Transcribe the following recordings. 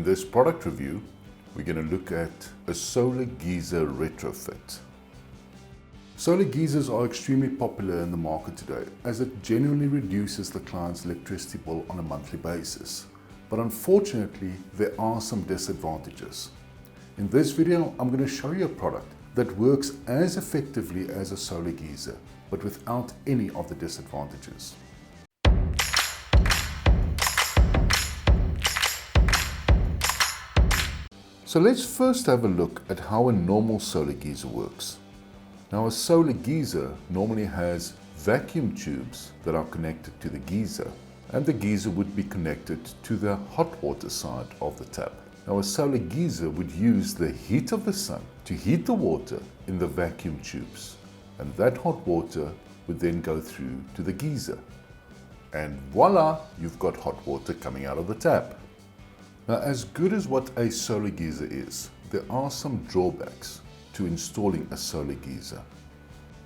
In this product review, we're going to look at a solar geyser retrofit. Solar geysers are extremely popular in the market today as it genuinely reduces the client's electricity bill on a monthly basis. But unfortunately, there are some disadvantages. In this video, I'm going to show you a product that works as effectively as a solar geyser, but without any of the disadvantages. So let's first have a look at how a normal solar geyser works. Now, a solar geyser normally has vacuum tubes that are connected to the geyser, and the geyser would be connected to the hot water side of the tap. Now, a solar geyser would use the heat of the sun to heat the water in the vacuum tubes, and that hot water would then go through to the geyser. And voila, you've got hot water coming out of the tap. Now, as good as what a solar geyser is, there are some drawbacks to installing a solar geyser.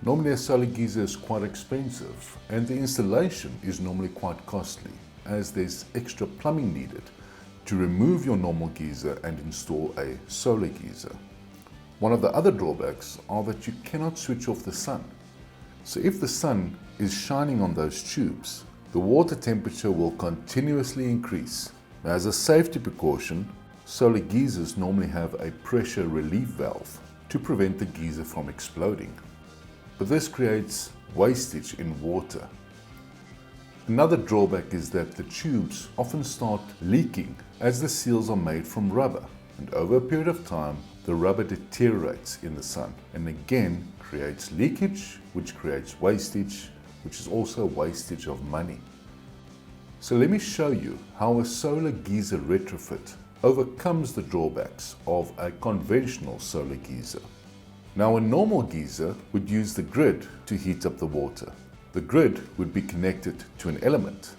Normally a solar geyser is quite expensive and the installation is normally quite costly as there's extra plumbing needed to remove your normal geyser and install a solar geyser. One of the other drawbacks are that you cannot switch off the sun. So if the sun is shining on those tubes, the water temperature will continuously increase. Now, as a safety precaution, solar geysers normally have a pressure relief valve to prevent the geyser from exploding. But this creates wastage in water. Another drawback is that the tubes often start leaking as the seals are made from rubber, and over a period of time the rubber deteriorates in the sun and again creates leakage, which creates wastage, which is also wastage of money. So let me show you how a solar geyser retrofit overcomes the drawbacks of a conventional solar geyser. Now, a normal geyser would use the grid to heat up the water. The grid would be connected to an element.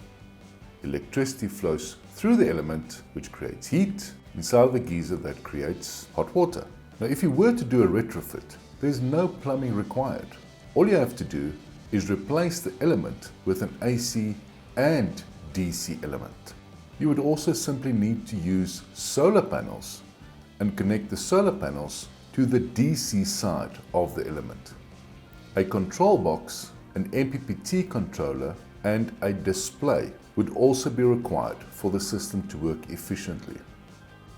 Electricity flows through the element, which creates heat inside the geyser that creates hot water. Now, if you were to do a retrofit, there's no plumbing required. All you have to do is replace the element with an AC and DC element. You would also simply need to use solar panels and connect the solar panels to the DC side of the element. A control box, an MPPT controller, and a display would also be required for the system to work efficiently.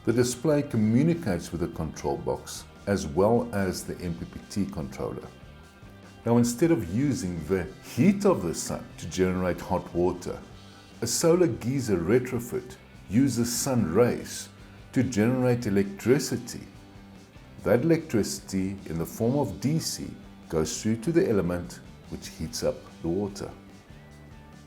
The display communicates with the control box as well as the MPPT controller. Now, instead of using the heat of the sun to generate hot water, a solar geyser retrofit uses sun rays to generate electricity. That electricity in the form of DC goes through to the element which heats up the water.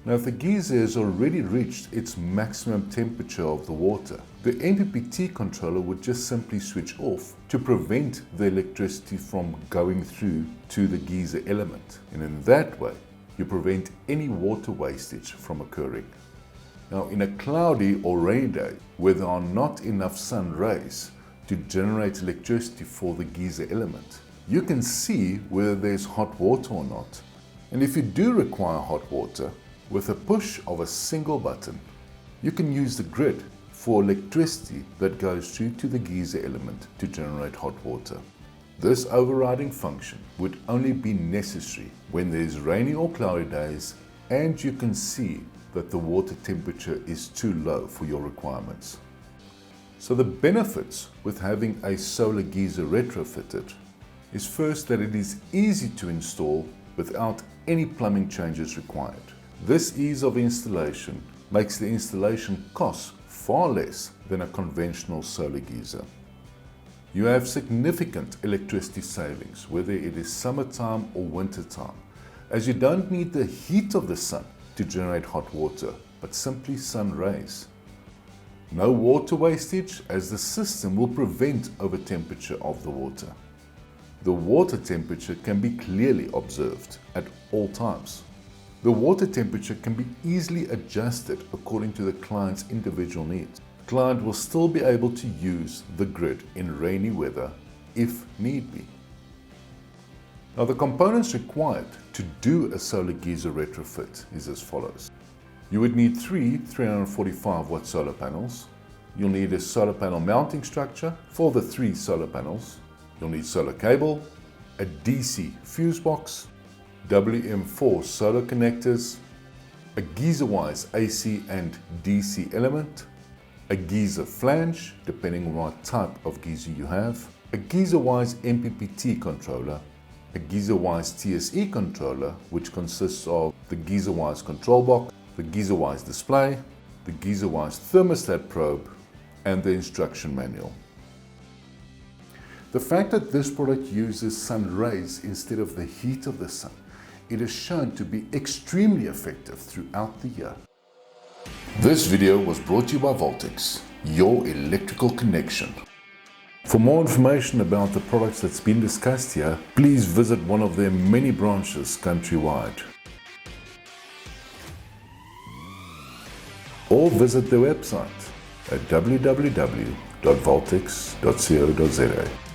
Now, if the geyser has already reached its maximum temperature of the water, the MPPT controller would just simply switch off to prevent the electricity from going through to the geyser element. And in that way, you prevent any water wastage from occurring. Now, in a cloudy or rainy day where there are not enough sun rays to generate electricity for the geyser element, you can see whether there's hot water or not. And if you do require hot water, with a push of a single button, you can use the grid for electricity that goes through to the geyser element to generate hot water. This overriding function would only be necessary when there's rainy or cloudy days and you can see that the water temperature is too low for your requirements. So the benefits with having a solar geyser retrofitted is first that it is easy to install without any plumbing changes required. This ease of installation makes the installation cost far less than a conventional solar geyser. You have significant electricity savings, whether it is summertime or wintertime, as you don't need the heat of the sun to generate hot water, but simply sun rays. No water wastage, as the system will prevent overtemperature of the water. The water temperature can be clearly observed at all times. The water temperature can be easily adjusted according to the client's individual needs. The client will still be able to use the grid in rainy weather if need be. Now, the components required to do a solar geyser retrofit is as follows. You would need three 345 watt solar panels. you'll need a solar panel mounting structure for the 3 solar panels. You'll need solar cable, a DC fuse box, WM4 solar connectors, a Geyser-wise AC and DC element, a Geyser flange, depending on what type of Geyser you have, a Geyser-wise MPPT controller, a Geyser-wise TSE controller, which consists of the Geyser-wise control box, the Geyser-wise display, the Geyser-wise thermostat probe, and the instruction manual. The fact that this product uses sun rays instead of the heat of the sun, it is shown to be extremely effective throughout the year. This video was brought to you by Voltex, your electrical connection. For more information about the products that's been discussed here, please visit one of their many branches countrywide. Or visit their website at www.voltex.co.za.